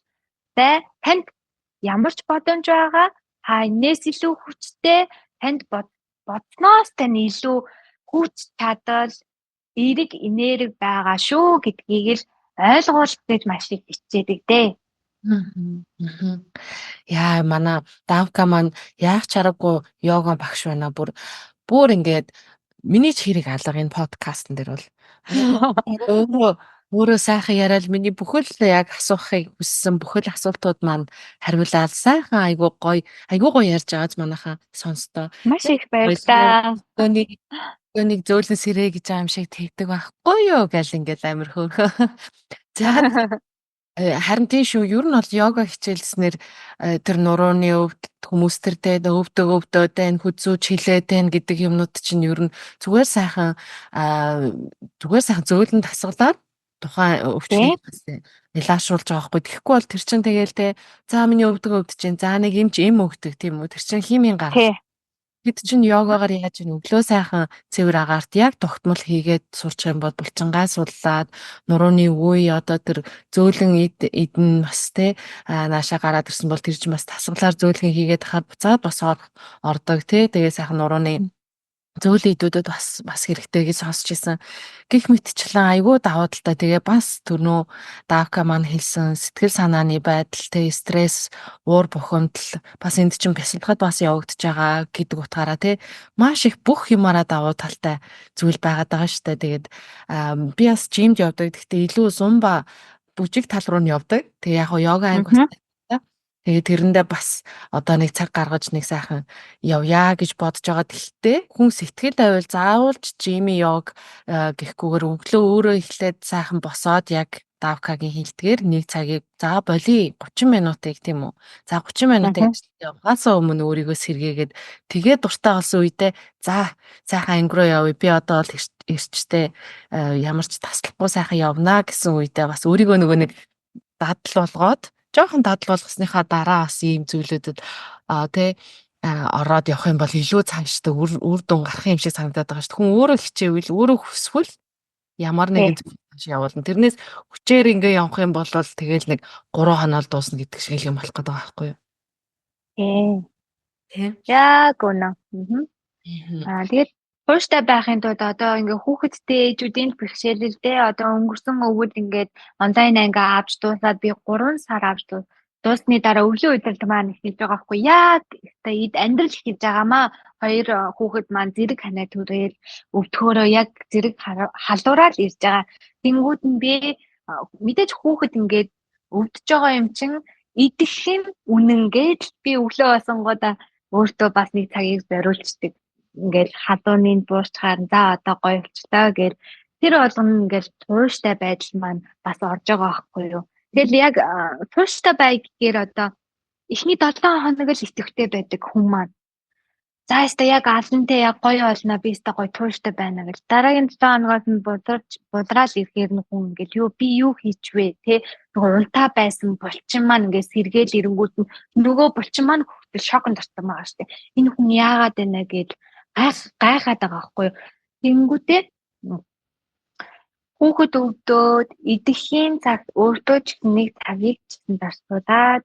танд ямар ч бодомж байгаа, та энэс илүү хүчтэй, танд бодсноос тань илүү хүч чадал, эерэг энерги байгаа шүү гэдгийг л ойлгуулах гэж маш их хичээдэг дээ. Яа, манай Давка маань яах чаргагүй йога багш байна. Бүр ингээд миний ч хэрэг алга энэ подкастн дээр бол өөрөө сайхан яриад миний бүхэл яг асуухыг хүссэн бүхэл асуултууд маань хариулаад сайхан айгуу гоё ярьж байгааз манайхаа сонстоо. Маш их баярлалаа. Нэг зөөлөн сэрээ гэж байгаа юм шиг тэгдэг байхгүй юу гэл ингээд амир хөөхөө. За харин тийм шүү. Ер нь бол йога хичээлснээр тэр нурууны өвд хүмүүс тэртэй өвдөө энэ хүзүүч хилээтэй гэдэг юмнууд чинь ер нь зүгээр сайхан зөөлөн тасгалаад тухайн өвчлийг илаашруулж байгаа байхгүй. Тэгэхгүй бол тэр чинь тэгээл те за миний өвдөж чинь за нэг юм өгдөг тийм үү. Тэр чинь химийн гарал. Бид чинь йогагоор яаж ийн өглөө сайхан цэвэр агаарт яг тогтмол хийгээд сурчих юм бол булчингаа суллаад нурууны үе одоо тэр зөөлөн идэн бас те наашаа гараад ирсэн бол тэр чинь бас тасгалаар зөөлгөн хийгээд хахад буцаад бас ордог те тэгээ сайхан нурууны зөөлөн идүүдэд бас хэрэгтэй гэж сонсч ирсэн. Гэх мэтчлэн айгүй давуу талтай. Тэгээ бас түрнөө Давка маань хэлсэн сэтгэл санааны байдал, тэ стресс, уур бухимдал бас энд чинь бясалгахад бас явагдаж байгаа гэдэг утгаараа тэ маш их бүх юмараа давуу талтай зүйл байгаад байгаа шүү дээ. Тэгээд би бас жимд явдаг. Гэхдээ илүү зумба бүжиг тал руу нь явдаг. Тэгээ яг йога анги бас тэгээ тэрэндээ бас одоо нэг цаг гаргаж нэг сайхан явъя гэж бодож байгаа. Гэхдээ хүн сэтгэл байвал заавалж жими йог гэхгүйгээр өглөө өөрөө эхлээд сайхан босоод яг Давкагийн хэлдгээр нэг цагийг за боли 30 минутыг тийм үү. За 30 минутыг явахаасаа өмнө өөрийгөө сэргээгээд тэгээ дуртай болсон үедээ за сайхан анги руу явъя. Би одоо бол ирчтэй ямар ч таслахгүй сайхан явна гэсэн үедээ бас өөрийгөө нөгөө нэг дадал болгоод жоохон дадал болгосныхаа дараа бас ийм зүйлүүдэд ороод явах юм бол илүү цаашдаа үр дүн гарах юм шиг санагдаад байгаа шүү дээ. Хүн өөрөө хичээвэл өөрөө хүсвэл ямар нэгэн зүйл цааш явуулна. Тэрнээс хүчээр ингээ явах юм бол тэгэл нэг 3 хоноод дуусна гэдэг шиг юм болох гэдэг байгаа байхгүй юу? Тийм. Яг үнэ. Тэгээд хууштай байхын тулд одоо ингээ хүүхэдтэй ээжүүдийн бэрхшээлтэй одоо өнгөрсөн өвөд ингээд онлайн анги авч дуусаад би 3 сар авч дуусны дараа өглөө удирд маань эхэлж байгаа байхгүй яг эд амьдрал эхэлж байгаамаа 2 хүүхэд маань зэрэг ханаа түрээл өвдөхөөрөө яг зэрэг халуураад ирж байгаа. Тэнгүүд нь би мэдээж хүүхэд ингээд өвдөж байгаа юм чин идэхин үнэнгээд би өглөө басангуудаа өөртөө бас нэг цагийг зориулцдаг. Ингээл халууны буурчаар за одоо гоё болчлаа гэр тэр болгоно ингээл тууштай байдал маань бас орж байгаа байхгүй юу. Тэгэл яг тууштай бай гэхээр одоо эхний 7 хоног л итэвхтэй байдаг хүн маань. За яста яг алантай яг гоё олно би яста гоё тууштай байна гэж дараагийн 7 хоногоос нь будраад ирэхээр нь хүн ингээл юу би юу хийчвэ те нөгөө унтаа байсан булчин маань ингээд сэргээл ирэнгүүт нь нөгөө булчин маань хөвтөл шоконд орсон байгаа штэ. Энэ хүн яагаад байна гэж гайхаад байгаа байхгүй юу. Тэнгүүтээ хүүхэд өвдөөд идэхийн цагт өөртөө ч нэг цагийг чсэн зарцуулаад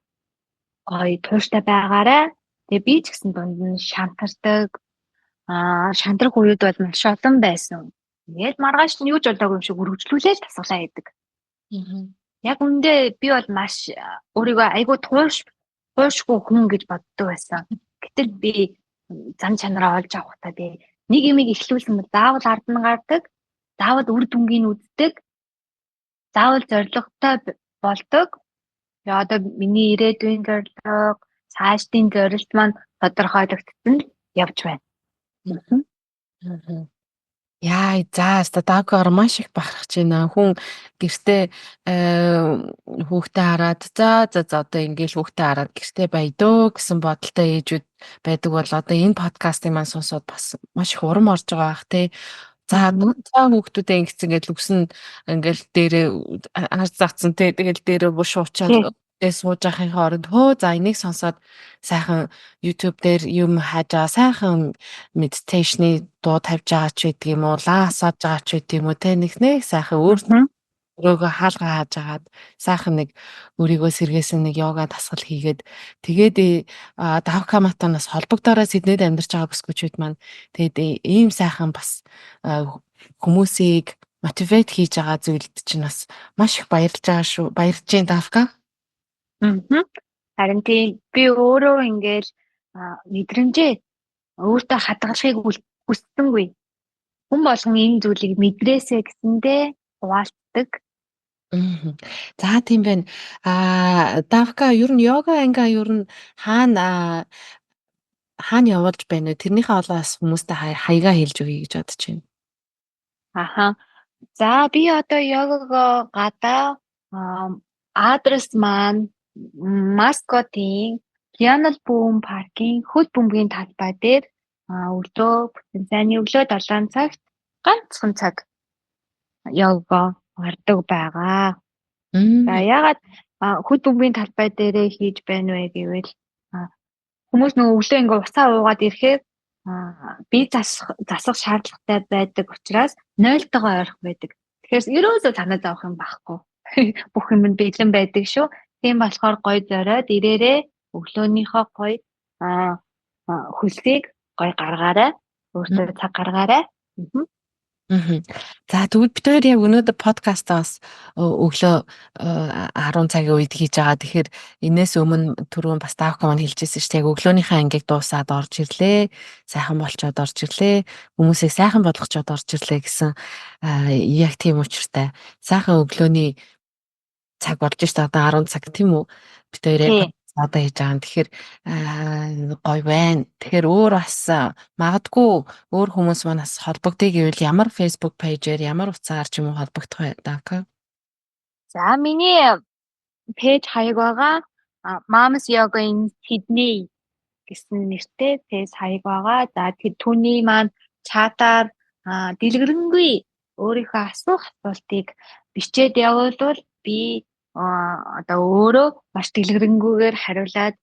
гоё тууштай байгаарай. Тэгээ би ч гэсэн дунд нь шантардаг. Шантрах үед бол маш олон байсан. Тэгээд маргааш нь юу ч болоогүй юм шиг үргэлжлүүлээд тасгалаа хийдэг. Яг үндэ би бол маш өөрийгөө айгүй туушгүй хүн гэж боддог байсан. Гэтэл би зам чанараа олж авахтаа би нэг юм ихлүүлсэн бол заавал ард нь гардаг. Заавал үр дүнгийн үздэг. Заавал зоригтой болдог. Тэгээ одоо миний ирээдүйн зорилго, цаашдын зорилт маань тодорхойлогдсон явж байна. Яа, за стадаггаар маш их бахархаж байна. Хүн гэртээ хүүхдээ хараад за одоо ингээл хүүхдээ хараад гэртээ байдөө гэсэн бодолтой ээжүүд байдаг бол одоо энэ подкастыг маань сонсоод бас маш их урам орж байгаа бах тий. За хүүхдүүдээ ингэсэн ингээд үгсэн ингээл дээрээ хар загцсан тий тэгэл дээрээ буш уучаад сууж ахын хооронд за энийг сонсоод сайхан YouTube дээр юм хаажаа сайхан медитейшны дуу тавьж байгаа ч гэдэг юм уу, лаа асааж байгаа ч гэдэг юм уу те нэг сайхан өөрийгөө хаалгаа хааж агаад сайхан нэг өөрийгөө сэргээсэн нэг йога дасгал хийгээд тэгээд давкаматанаас холбогдороо Сиднейд амьдарч байгаа бүсгүүчүүд маань тэгээд ийм сайхан бас хүмүүсийг мотивейт хийж байгаа зүйлд чинь бас маш их баярлж байгаа шүү. Баярлж जैन давка. Харин тийм би өөрөө ингээл мэдрэмжээ өөртөө хадгалахыг хүссэнгүй. Хүн болгон энэ зүйлийг мэдрээсэ гэсэндээ хуваалцдаг. За тийм байна. Давка ер нь йога анга ер нь хаана явуулж байна вэ? Тэрнийхээ олоос хүмүүстэй хаягаа хэлж өгье гэж бодож байна. Аха. За би одоо йогого гадаа адрес маань Маскотын Piano Boom паркийн хөл бөмбөгийн талбай дээр өглөө бүтэн зайны өглөө 7 цагт ганцхан цаг йога гардаг байгаа. За ягаад хөл бөмбөгийн талбай дээрээ хийж байна вэ гэвэл хүмүүс нөгөө өглөө ингээ усаа уугаад ирэхээр бие засах шаардлагатай байдаг учраас 0-тойгоо ойрох байдаг. Тэгэхээр ерөөсөө санаа зовох юм байхгүй. Бүх юм нь бэлэн байдаг шүү. Тийм болохоор гой зориод ирээрээ өглөөнийхөө гой хөлсийг гой гаргаарай. Өөртөө цаг гаргаарай. За тэгвэл бид хоёр яг өнөөдөр подкастаас өглөө 10 цагийн үед хийж байгаа. Тэгэхээр энээс өмнө түрүүн бас давка маань хэлжсэн шүү дээ. Яг өглөөнийхөө ангийг дуусаад орж ирлээ. Сайхан болчоод орж ирлээ. Хүмүүсийг сайхан болгочоод орж ирлээ гэсэн яг тийм учиртай. Сайхан өглөөний цаг болж шүү дээ. Одоо 10 цаг тийм үү? Бид хоёр яг одоо хийж байгаа. Тэгэхээр гоё байна. Тэгэхээр өөр бас магадгүй өөр хүмүүс манаас холбогдъё гэвэл ямар Facebook пэйжээр ямар утсаар ч юм уу холбогдох байдаг. За миний пэйж хаяг байгаа. Moms Yoga in Sydney гэсэн нэртэй пэйж хаяг байгаа. За түүний маань чатаар дэлгэрэнгүй өөрийнхөө асуултыг бичээд явуулвал би одоо өөрөө маш дэлгэрэнгүйгээр хариулаад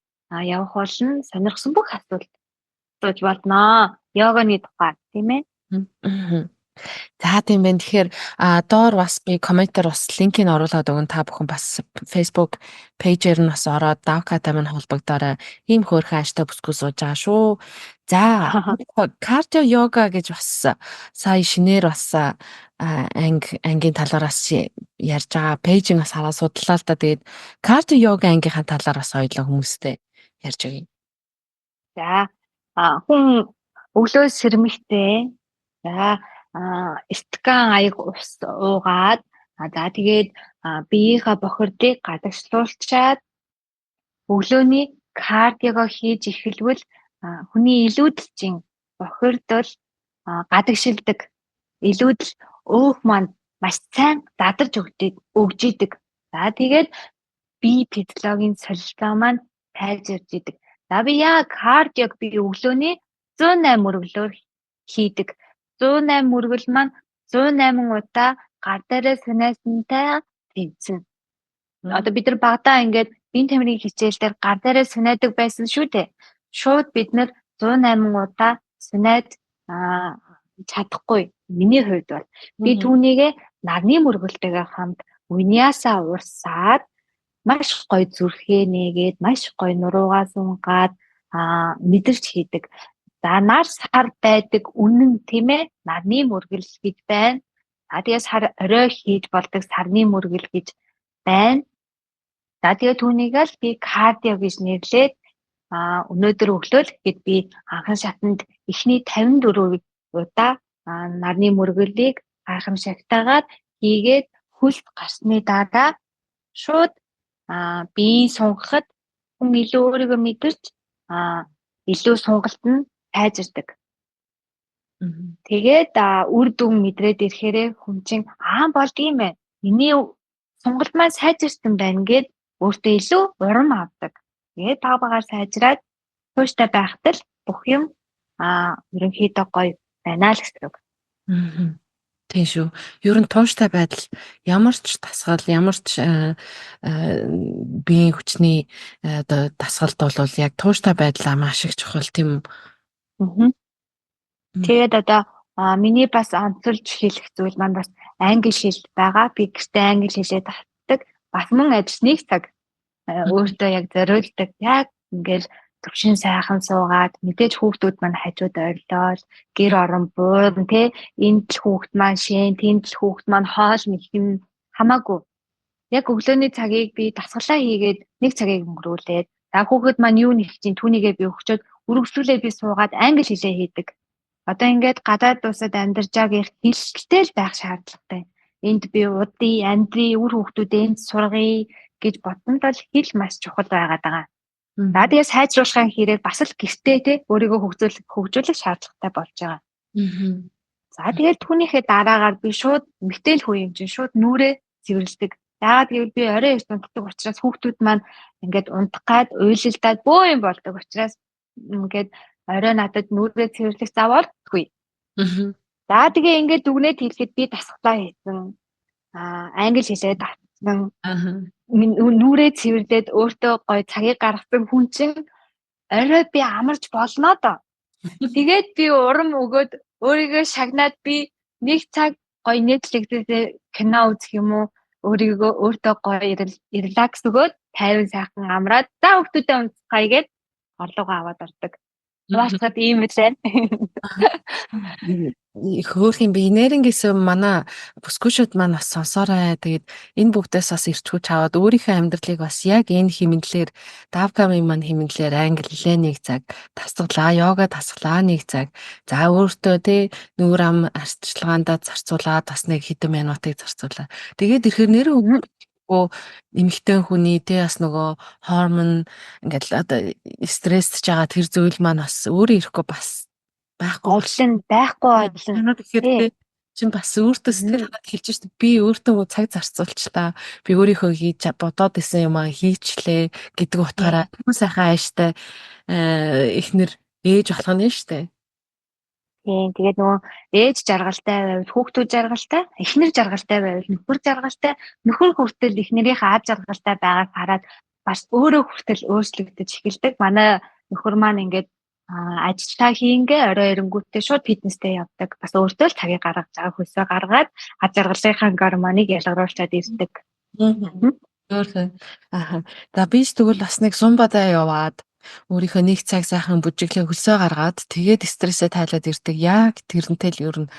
явах болно. Сонирхсон бүх асуулт сууж болно. Йоганы тухай тийм ээ. За тийм байна. Тэгэхээр доор бас би комментээр бас линкийг оруулаад өгөн та бүхэн бас Facebook пэйжээр нь бас ороод давкатай минь холбогдоорой. Ийм хөөрхөн ааштай бүсгүй сууж байгаа шүү. За кардио йога гэж бас сая шинээр бас ангийн талаараас ярьж байгаа пэйжийг бас хараад судлаа л да. Тэгээд кардио йога ангийнхаа талаар бас ойлоо хүмүүстэй ярьж өгье. За хүн өглөө сэрмэгтэй. За стакан аяг ус уугаад за тэгээд биеийнхээ бохирдыг гадагшлуулчаад өглөөний кардиого хийж эхэлвэл хүний илүүдэлчин бохирдол гадагшилдаг. Илүүдэл өөх маань маш сайн задарч өгж идэг. За тэгээд бие физиологийн солилцоо маань тайжирж идэг. За би яг кардиог би өглөөний 108 мөрөглөөр хийдэг. 108 мөргөл маань 108 удаа гар дээрээ сүнэсэнтэй тэмцэн. Одоо бид нар багадаа ингээд бие тамирын хичээлдэр гар дээрээ сүнэдэг байсан шүү дээ. Шууд бид нар 108 удаа сүнэд чадахгүй. Миний хувьд бол би түүнийгээ нарны мөргөлтэйгээ хамт униасаа урсаад маш гоё зүрхээ нээгээд маш гоё нуруугаа сунгаад мэдэрч хийдэг. За нар сар байдаг үнэн тийм ээ нарны мөргөл гэж байна. Тэгээд сар орой хийж болдог сарны мөргөл гэж байна. За тэгээд түүнийг л би кардио гэж нэрлээд өнөөдөр өглөө л гэхэд би анхан шатанд эхний 54 удаа нарны мөргөлийг гайхамшигтайгаар хийгээд хөлт гарсны дараа шууд бие сунгахад хүн илүү өөрийгөө мэдэрч илүү сунгалт нь тайжирдаг. Тэгээд үр дүн мэдрээд ирэхээр хүн чинь болдгийм байна. Миний сунгалт маань сайжирсан байна гэд өөртөө илүү урам авдаг. Тэгээд та багаар сайжраад тууштай байхад л бүх юм ерөнхийдөө гоё байна л гэсэн үг. Тийм шүү. Ер нь тууштай байдал ямар ч дасгал, ямар ч биеийн хүчний одоо дасгалд бол яг тууштай байдал маш их чухал тийм үү? Мгм. Тэгээд одоо миний бас онцолж хэлэх зүйл маань бас англи хэл байгаа. Би гэртээ англи хэлээ татдаг. Бас мөн ажил нэг цаг өөртөө яг зориулдаг. Яг ингээл төвшин сайхан суугаад мэдээж хүүхдүүд маань хажууд ойрлол гэр орон буурна тий энд л хүүхд маань шин тэнд л хүүхд маань хоол нэхин хамаагүй яг өглөөний цагийг би дасгалаа хийгээд нэг цагийг өнгөрүүлээд за хүүхэд маань юу нэх чинь түүнийгээ би өгчөөд үргэлжлүүлээ би суугаад англи хэлээ хийдэг. Одоо ингээд гадаад улсад амьдарч байгаагийн хэлтэй л байх шаардлагатай. Энд би удаа амьдрий үр хүүхдүүдээ энд сургая гэж бодсонд л хэл маш чухал байгаад байгаа. За тэгээ сайжруулахын хэрэг бас л гэртээ те өөрийгөө хөгжүүлэх шаардлагатай болж байгаа. За тэгээд түүнийхээ дараагаар би шууд мэтэл хүү юм чинь шууд нүрээ цэвэрлэдэг. Яагаад гэвэл би орой эрт унтдаг учраас хүүхдүүд маань ингээд унтах гад уйлалдаад бөө юм болдог учраас ингээд орой надад нүрээ цэвэрлэх зав олдгүй. За тэгээ ингээд дүгнээд хэлэхэд би дасгалаа хийсэн. Англи хэлээ татсан. Нүрээ цэвэрлээд өөртөө гоё цагийг гаргасан хүн чинь орой би амарч болно доо. Тэгээд би урам өгөөд өөрийгөө шагнаад би нэг цаг гоё Netflix-ээс кино үзэх юм уу өөртөө гоё релакс өгөөд тайван сайхан амраад за хүүхдүүдэд унтцгаая гэд орлогоо аваад ордог. Уусгаад ийм үлээ. Хөөх юм би энернгээс манай бүсгүйчүүд маань бас сонсоорой. Тэгээд энэ бүгдээс бас ирч хүч аваад өөрийнхөө амьдралыг бас яг энэ хэмнэлээр давкамын маань хэмнэлээр англи хэлээ нэг цаг тасгалаа, йога тасгалаа нэг цаг. За өөртөө тий нүүр ам арчилгаандаа зарцуулаад бас нэг хэдэн минутыг зарцуулаа. Тэгээд ирэхээр нэр эмэгтэй хүний тий бас нөгөө гормон ингээд одоо стресстж байгаа тэр зүйл маань бас өөрөө ирэхгүй бас байхгүй Овлон байхгүй ойлно. Тэгэхээр чинь бас өөртөө сэтгэл ханаад хэлж шүү дээ. Би өөртөө цаг зарцуулчлаа. Би өөрийнхөө хийж бодоод исэн юм аа хийчлээ гэдэг утгаараа хүн сайхан ааштай эхнэр ээж болох нь шүү дээ. Тийм тэгээд нөгөө ээж жаргалтай байвал хүүхдүүд жаргалтай, эхнэр жаргалтай байвал нөхөр жаргалтай, нөхөр хүртэл эхнэрийнхээ ад жаргалтай байгааг хараад бас өөрөө хүртэл өөрчлөгдөж эхэлдэг. Манай нөхөр маань ингээд ажилтаа хийнгээ орой эренгүүтээ шууд фитнестэй явдаг. Бас өөртөө л цагийг гаргаж байгаа хөлсөө гаргаад ад жаргалынхаа гормоныг ялгаруулчаад ирдэг. Өөрхөн. За би ч тэгвэл бас нэг сумбадаа яваад өөрийнхөө нэг цаг сайхан бүжиглээ хөлсөө гаргаад тэгээд стрессээ тайлаад ирдэг. Яг тэрнтэй л ер нь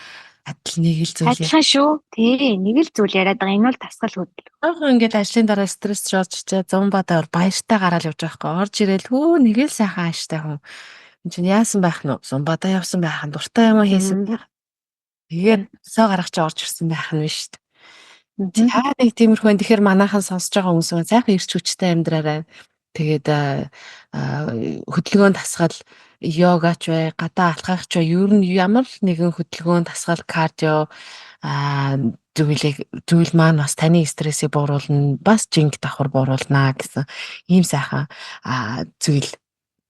адил нэг л зүйл. Адилхан шүү. Тий, нэг л зүйл яриад байгаа. Энэ бол тасгал хөдөл. Ахын ингээд ажлын дараа стресс шоочтой зумбадаа бол баяртай гараад явж байгаа хгүй. Орж ирээл хөө нэг л сайхан ааштай хүн. Энд чинь яасан байх нь зумбадаа явсан байх нь дуртай юм хийсэн байх. Тэгээд соо гаргаж орж ирсэн байх нь биш үү? За нэг тиймэрхүү. Тэгэхээр манайхан сонсож байгаа хүмүүс маань сайхан ирч хүчтэй амьдраарай. Тэгээд хөдөлгөөн тасгал йогач бай, гадаа алхагч бай, ер нь ямар нэгэн хөдөлгөөн тасгал кардио зүйл маань бас таны стрессийг бууруулна, бас жинг давхар бууруулна гэсэн ийм сайхан зүйл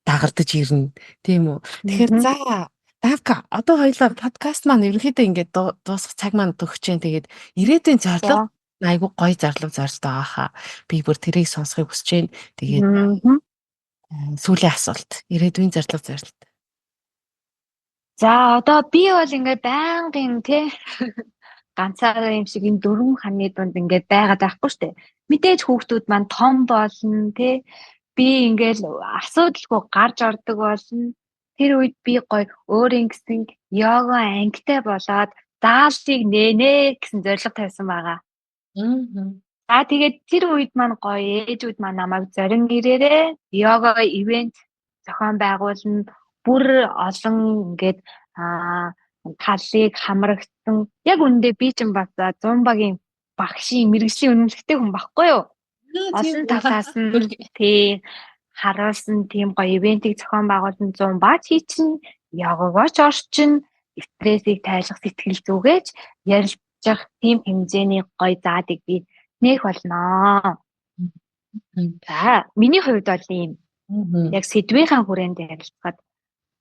дагардаж ирнэ. Тийм үү? Тэгэхээр за Давка одоо хоёлаа подкаст маань ерөнхийдөө ингээд дуусах цаг маань төгсөж जैन. Тэгээд ирээдүйн зорилго айгу гоё зорилго зорж байгаа хаа. Би бүр тэрийг сонсхийг хүсэж байна. Тэгээд сүүлийн асуулт. Ирээдүйн зорилго зорилт. За одоо би бол ингээд байнгын тий ганцаараа юм шиг энэ дөрвөн ханы дунд ингээд байгаад байхгүй штэ. Мэдээж хүүхдүүд маань том болно тий. Би ингээд асуудалгүй гарч ордог болно. Тэр үед би гоё өөрийн гэсэн йога ангитай болоод заалшийг нэнэ гэсэн зорилго тавьсан байгаа. За тэгээд тэр үед маань гоё ээжүүд маань намайг зорин ирээрээ йога ивент зохион байгуулна. Бүр олон ингээд талыг хамрагдсан. Яг үндэ би чинь бас зумбагийн багшийн мэргэжлийн үнэмшигтэй хүн баггүй юу? Олон талаас нь тий харуулсан тийм гоё ивентийг зохион байгуулсан зумбач хийчин, йогогооч орчин, стрессийг тайлах сэтгэл зүгээж ярилцах тийм хэмжээний гоё заадыг би нээх болно. За миний хувьд бол ийм яг сэдвийнхаа хүрээнд ярилцгаад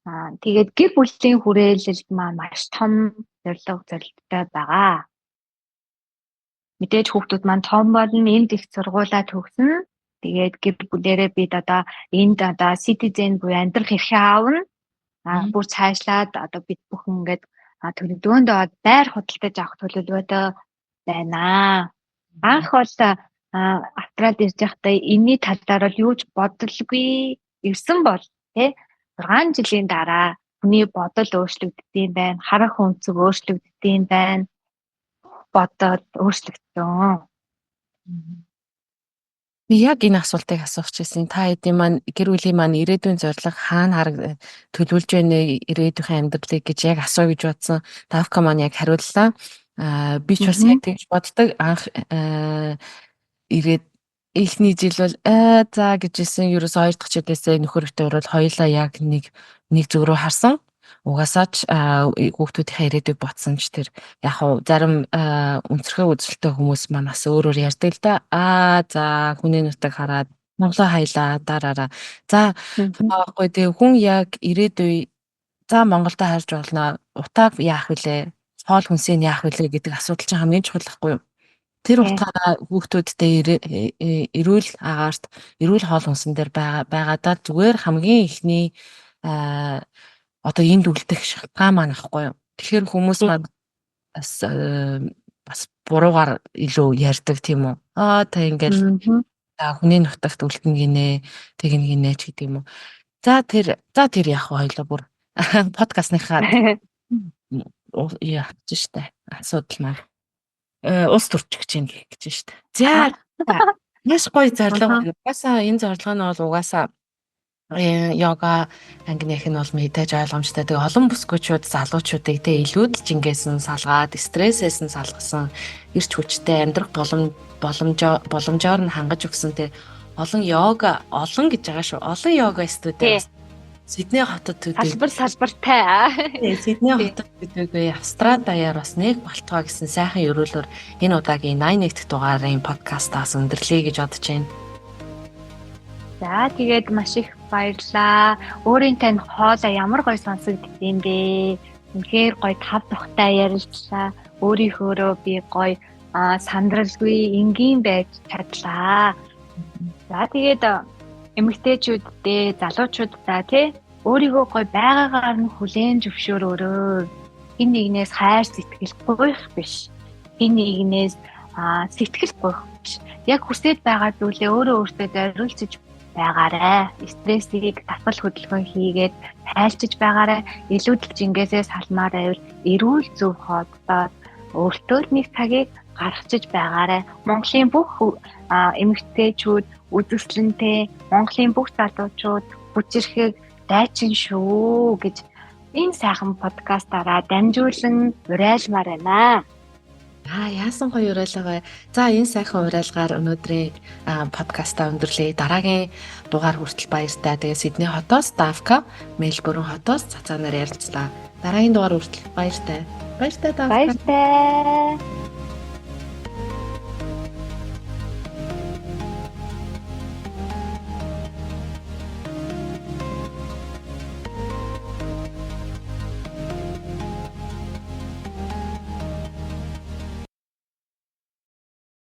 Тэгээд гэр бүлийн хүрээлэлд маань маш том зорилттой байгаа. Мэдээж хүүхдүүд маань том болно, энд их сургуулаа төгснө. Тэгээд гэр бүлээрээ бид одоо энд одоо citizen буюу амьдрах эрхээ аавна. Бүр цаашлаад одоо бид бүхэн ингээд төлөвлөгөөндөө байр худалдаж авах төлөвлөгөөтэй байна. Анх бол Австралид ирж байхдаа энэний талаар бол юу ч бодолгүй ирсэн бол тий 6 жилийн дараа хүний бодол өөрчлөгддөг байна, харах өнцөг өөрчлөгддөг байна, бодол өөрчлөгдсөн. Би яг энэ асуултыг асуух гэсэн. Та хэдийн маань гэр бүлийн маань ирээдүйн зорилго хаана төлөвлөж байна ирээдүйн амьдралыг гэж яг асуу гэж бодсон. Тавка маань яг хариуллаа. Би ч бас яг тэгж боддог. Анх ирээд эхний жил бол за гэжсэн ерөөс 2 дахь жилээсээ нөхөртэй орол хоёулаа яг нэг зүг рүү харсан. Угаасаа ч хүүхдүүдийнхээ ирээдүйг бодсон ч тэр яг хав зарим өнцгөө үзэлтэй хүмүүс маань бас өөрөөр ярьдаг л да. За хүний нутаг хараад Монголоо хаялаа дараараа. За байхгүй дээ хүн яг ирээдүй за Монголд харж болно. Утааг яах вүлээ? Хоол хүнсээ яах вүлээ гэдэг асуудал чинь хамгийн чухал байхгүй юу? Тэр утгаараа хүүхдүүдтэй эрүүл агаарт эрүүл хоол хүнсэн дээр байгаадаа зүгээр хамгийн ихний одоо энд үлдэх шалтгаан маань ахгүй юу. Тэгэхээр хүмүүс маань бас буруугаар илүү ярьдаг тийм үү. Та ингээл хүний нутагт үлдэн гинэ, тэгнэ гинэ ч гэдэг юм уу. За тэр яг хоёлоо бүр подкастныхаа яах гэж штэ. Асуудал маань ус төрчих чинь гэж штэ. За маш гоё зорилго. Угаасаа энэ зорилго нь бол угаасаа йога ангийнх нь бол мэдээж ойлгомжтой. Тэгээ олон бүсгүйчүүд залуучуудыг тэ илүүд жингээс нь салгаад стрессээс нь салгасан эрч хүчтэй амьдрах боломжоор нь хангаж өгсөн тэ олон йога олон гэж байгаа шүү. Олон йога студент Сидней хотод салбартай. Сидней хотод төдийгүй Австрали даяар бас нэг болтгоо гэсэн сайхан өрөөлөөр энэ удаагийн 81 дахь дугаарын подкастаас өндөрлөе гэж бодож байна. За тэгээд маш их баярлаа. Өөрийн тань хоолой ямар гоё сонсогддtiin бэ? Үнэхээр гоё тав тухтай ярилцлаа. Өөрийнхөөрөө би гоё сандралгүй энгийн байж чадлаа. За тэгээд эмэгтэйчүүдтэй, залуучуудаа тий өөрийгөө гоё байгаагаар нь хүлээн зөвшөөрөөрөө. Энэ нэгнээс хайр сэтгэл гуйх биш. Энэ нэгнээс сэтгэл гуйх биш. Яг хүсэж байгаа зүйлээ өөртөө зориулж байгаарай. Стрессийг татгал хөдөлгөөн хийгээд тайлчж байгаарай. Илүүдэл жингээсээ салмаар байвал эрүүл зөв хооллоод өөртөө нэг цагийг гаргachж байгаарай. Монголын бүх эмэгтэйчүүд үзэсгэлэнтэй, Монголын бүх залуучууд хүчрэхийг дайчин шүү гэж энэ сайхан подкастаараа дамжуулан уриалмаар байна. Яасан гоё уриалгаа. За энэ сайхан уриалгаар өнөөдрийн подкастаа өндөрлөе. Дараагийн дугаар хүртэл баяртай. Тэгээ Сидней хотоос Давка, Мельбурн хотоос цацаанаар ярилцлаа. Дараагийн дугаар хүртэл баяртай. Баяртай Давка. Баяртай.